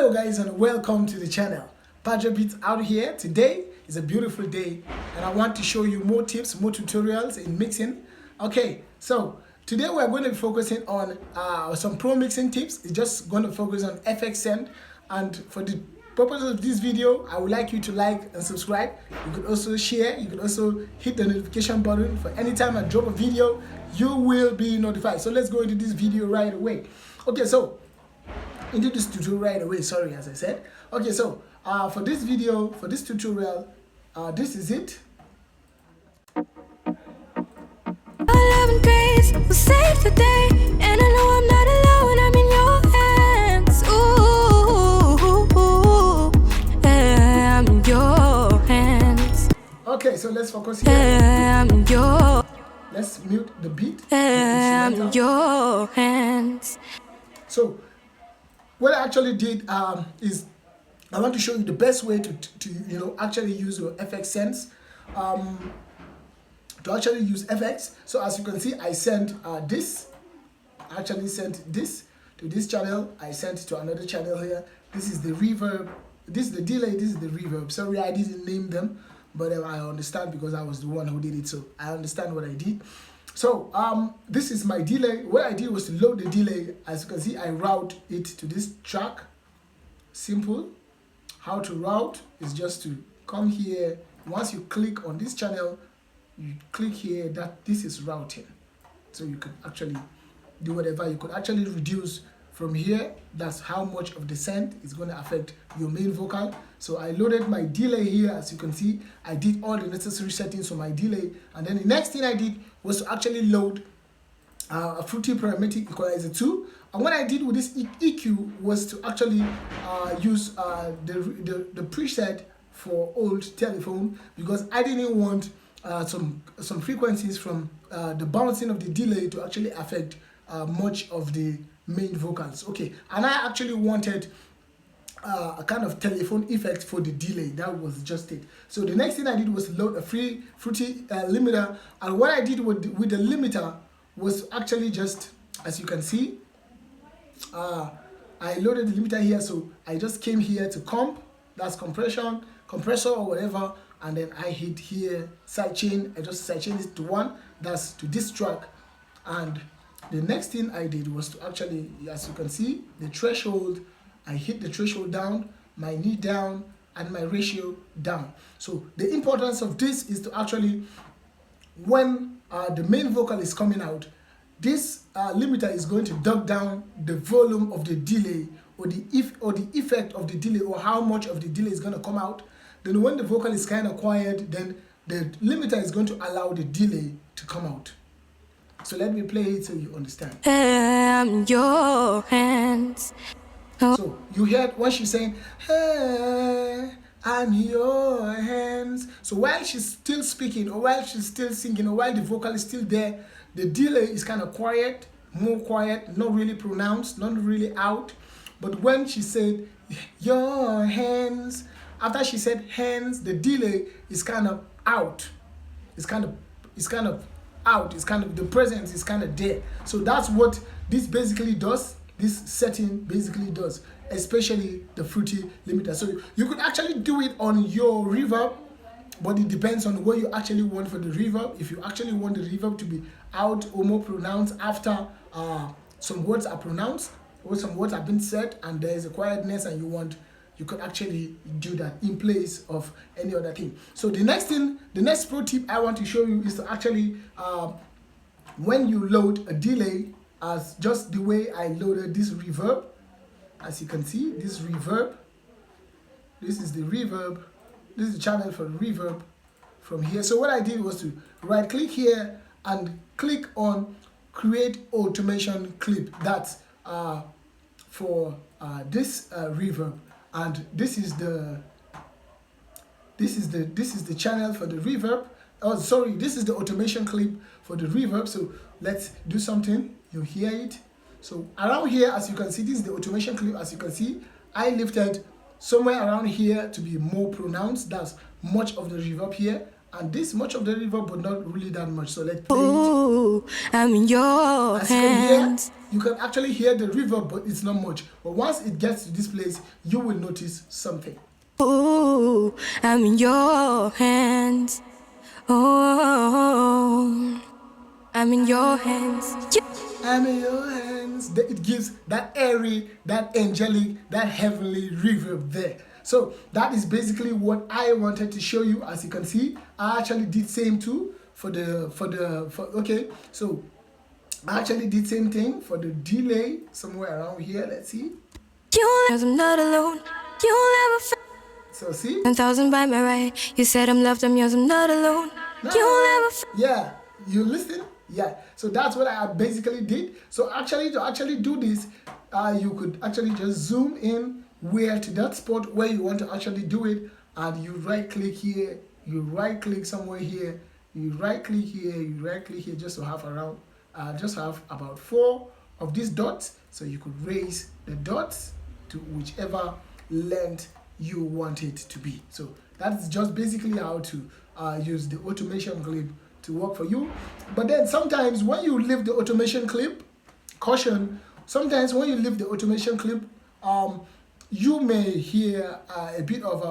Hello guys and welcome to the channel. Padre Beats out here. Today is a beautiful day and I want to show you more tips, more tutorials in mixing. Okay, so today we're going to be focusing on some pro mixing tips. It's just going to focus on FX send, and for the purpose of this video I would like you to like and subscribe. You could also share, you could also hit the notification button for anytime I drop a video you will be notified. So let's go into this video right away. Okay, so into this tutorial right away, sorry, as I said. Okay, so for this video, for this tutorial, this is it. Love and grace will save the day, and I know I'm not alone, I'm in your hands. Ooh, I'm in your hands. Okay, so let's focus here. I'm in your, Let's mute the beat. I'm in your hands. So what I actually did is I want to show you the best way to actually use your FX sense, to actually use FX. So as you can see, I sent this. I actually sent this to this channel. I sent to another channel here. This is the reverb. This is the delay. This is the reverb. Sorry, I didn't name them, but I understand because I was the one who did it. So I understand what I did. So this is my delay. What I did was to load the delay. As you can see, I route it to this track. Simple. How to route is just to come here. Once you click on this channel, you click here that this is routing. So you could actually do whatever. You could actually reduce from here. That's how much of the send is going to affect your main vocal. So I loaded my delay here. As you can see, I did all the necessary settings for my delay, and then the next thing I did was to actually load a Fruity Parametric Equalizer 2. And what I did with this EQ was to actually use the preset for old telephone, because I didn't want some frequencies from the bouncing of the delay to actually affect much of the main vocals. Okay, and I actually wanted a kind of telephone effect for the delay. That was just it. So the next thing I did was load a Fruity limiter, and what I did with the limiter was actually just, as you can see, I loaded the limiter here. So I just came here to comp, that's compressor or whatever, and then I hit here sidechain. I just sidechain it to 1, that's to this track. And the next thing I did was to actually, as you can see, the threshold, I hit the threshold down, my knee down, and my ratio down. So the importance of this is to actually, when the main vocal is coming out, this limiter is going to duck down the volume of the delay, or the effect of the delay, or how much of the delay is going to come out. Then when the vocal is kind of quiet, then the limiter is going to allow the delay to come out. So let me play it so you understand. I'm in your hands. So you heard what she's saying, hey, I'm in your hands. So while she's still speaking, or while she's still singing, or while the vocal is still there, the delay is kind of quiet, more quiet, not really pronounced, not really out. But when she said your hands, after she said hands, the delay is kind of out. It's kind of out. It's kind of, the presence is kind of there. So that's what this basically does. This setting basically does, especially the Fruity limiter. So you could actually do it on your reverb, but it depends on what you actually want for the reverb. If you actually want the reverb to be out or more pronounced after some words are pronounced, or some words have been said and there is a quietness, and you could actually do that in place of any other thing. So the next pro tip I want to show you is to actually, when you load a delay, as just the way I loaded this reverb, as you can see, this reverb, this is the reverb, this is the channel for the reverb from here. So what I did was to right click here and click on create automation clip. That's for this reverb, and this is the channel for the reverb. Oh, sorry, this is the automation clip for the reverb. So let's do something. You hear it. So around here, as you can see, this is the automation clip. As you can see, I lifted somewhere around here to be more pronounced. That's much of the reverb here, and this much of the reverb, but not really that much. So let's play it. Ooh, I'm in your As you can hands. hear, you can actually hear the reverb, but it's not much. But once it gets to this place, you will notice something. Ooh, I'm in your hands. Oh, I'm in your hands. I'm in your hands. It gives that airy, that angelic, that heavenly reverb there. So that is basically what I wanted to show you. As you can see, I actually did same too okay. So I actually did same thing for the delay somewhere around here. Let's see. Cause I'm not alone. You'll never find So see. 1,000 by my right. You said I'm loved, I'm yours, I'm not alone. You'll never find. Yeah, you listen. Yeah, so that's what I basically did. So actually, to actually do this, you could actually just zoom in where to that spot where you want to actually do it, and you right click here, you right click somewhere here, you right click here, you right click here, just to have around just have about 4 of these dots. So you could raise the dots to whichever length you want it to be. So that's just basically how to use the automation clip to work for you. But then sometimes when you leave the automation clip, caution, sometimes when you leave the automation clip, you may hear a bit of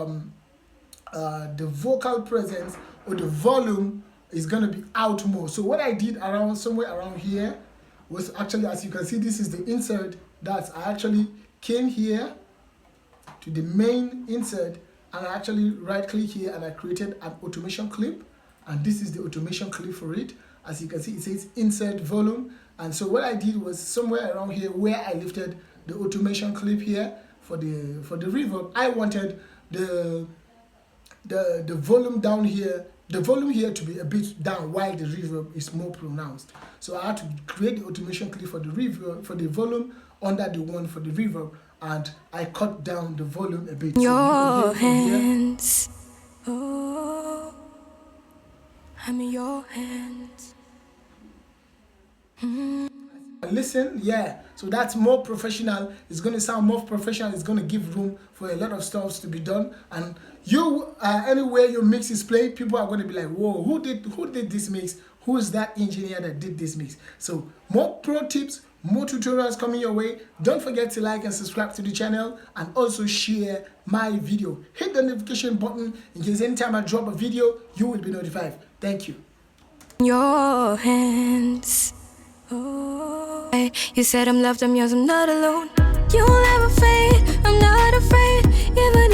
the vocal presence or the volume is going to be out more. So what I did around somewhere around here was actually, as you can see, this is the insert that I actually came here to the main insert, and I actually right click here and I created an automation clip, and this is the automation clip for it. As you can see, it says insert volume, and so what I did was somewhere around here where I lifted the automation clip here for the reverb, I wanted the volume down here, the volume here to be a bit down while the reverb is more pronounced. So I had to create the automation clip for the reverb, for the volume under the one for the reverb, and I cut down the volume a bit. Your hands. Oh, I'm in your hands. Listen, yeah, so that's more professional. It's going to sound more professional. It's going to give room for a lot of stuff to be done, and you anywhere your mix is played, people are going to be like, whoa, who did this mix? Who is that engineer that did this mix? So more pro tips, more tutorials coming your way. Don't forget to like and subscribe to the channel, and also share my video. Hit the notification button in case anytime I drop a video, you will be notified. Thank you. Your hands. Oh, you said I'm loved, I'm yours, I'm not alone. You'll never fade, I'm not afraid. Even